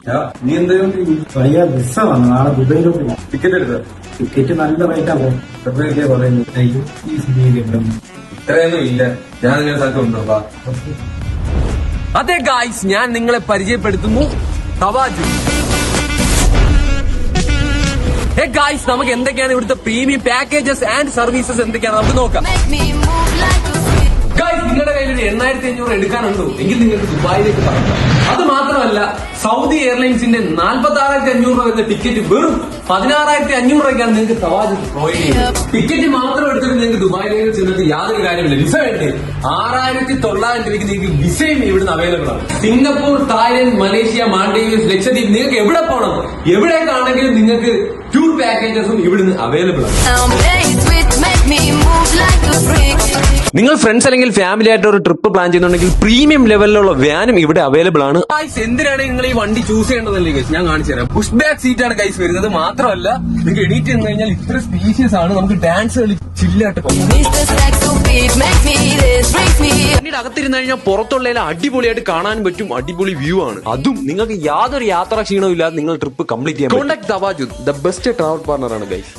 നീ എന്തായാലും വലിയ ബസ്സാണ് നാളെ ദുബൈയിലോട്ട് ടിക്കറ്റ് എടുത്ത ടിക്കറ്റ് നല്ല റേറ്റ് ആകും എപ്പോഴൊക്കെ പറയുന്നത് ഇത്രയൊന്നും ഇല്ല. ഞാൻ നിങ്ങളുടെ സ്ഥലത്ത് ഉണ്ടോ? അതെ ഗായ്സ്, ഞാൻ നിങ്ങളെ പരിചയപ്പെടുത്തുന്നു തവാജു. ഹേ ഗായ്സ്, നമുക്ക് എന്തൊക്കെയാണ് ഇവിടുത്തെ പ്രീമിയം പാക്കേജസ് ആൻഡ് സർവീസസ് എന്തൊക്കെയാണ് നമുക്ക് നോക്കാം. ഗായ്സ്, നിങ്ങളുടെ കയ്യിൽ ഒരു 8500 എടുക്കാനുണ്ടോ എങ്കിൽ നിങ്ങൾക്ക് ദുബായിലേക്ക് പറക്കാം. അത് മാത്രമല്ല, സൗദി എയർലൈൻസിന്റെ 46,500 രൂപ വരുന്ന ടിക്കറ്റ് വെറും 16,500 രൂപയ്ക്കാണ് നിങ്ങൾക്ക് തവാജ് പ്രൊവൈഡ് ചെയ്യുന്നത്. ടിക്കറ്റ് മാത്രം എടുത്തിട്ട് നിങ്ങൾക്ക് ദുബായിലേക്ക് ചെന്നിട്ട് യാതൊരു കാര്യമില്ല. വിസ വേണ്ടേ? 6,900 രൂപയ്ക്ക് നിങ്ങൾക്ക് വിസയും ഇവിടുന്ന് അവൈലബിൾ ആണ്. Singapore, Thailand, Malaysia, Maldives, Lakshadweep, നിങ്ങൾക്ക് എവിടെ പോകണം, എവിടേക്കാണെങ്കിലും നിങ്ങൾക്ക് ടൂർ പാക്കേജസും ഇവിടുന്ന് അവൈലബിൾ ആണ്. നിങ്ങൾ ഫ്രണ്ട്സ് അല്ലെങ്കിൽ ഫാമിലി ആയിട്ട് ഒരു ട്രിപ്പ് പ്ലാൻ ചെയ്യുന്നുണ്ടെങ്കിൽ പ്രീമിയം ലെവലിലുള്ള വാനും ഇവിടെ അവൈലബിൾ ആണ്. എന്തിനാണ് നിങ്ങൾ ഈ വണ്ടി ചൂസ് ചെയ്യേണ്ടതല്ലേ ഗൈസ്, ഞാൻ കാണിച്ചു തരാം. പുഷ് ബാക്ക് സീറ്റ് ആണ് ഗൈസ് വരുന്നത്. മാത്രമല്ല, നിങ്ങൾക്ക് എണീറ്റ് നിന്ന് കഴിഞ്ഞാൽ ഇത്ര സ്പീഷ്യസ് ആണ്. നമുക്ക് ഡാൻസ് കളി ചില്ലായിട്ട് പിന്നീട് അകത്തിരുന്ന് കഴിഞ്ഞാൽ പുറത്തുള്ള അടിപൊളിയായിട്ട് കാണാൻ പറ്റും. അടിപൊളി വ്യൂ ആണ്. അതും നിങ്ങൾക്ക് യാതൊരു യാത്രാ ക്ഷീണവും ഇല്ലാതെ നിങ്ങൾ ട്രിപ്പ് കംപ്ലീറ്റ് ചെയ്യാൻ. Contact Thavaju, the best travel partner ആണ് ഗൈസ്.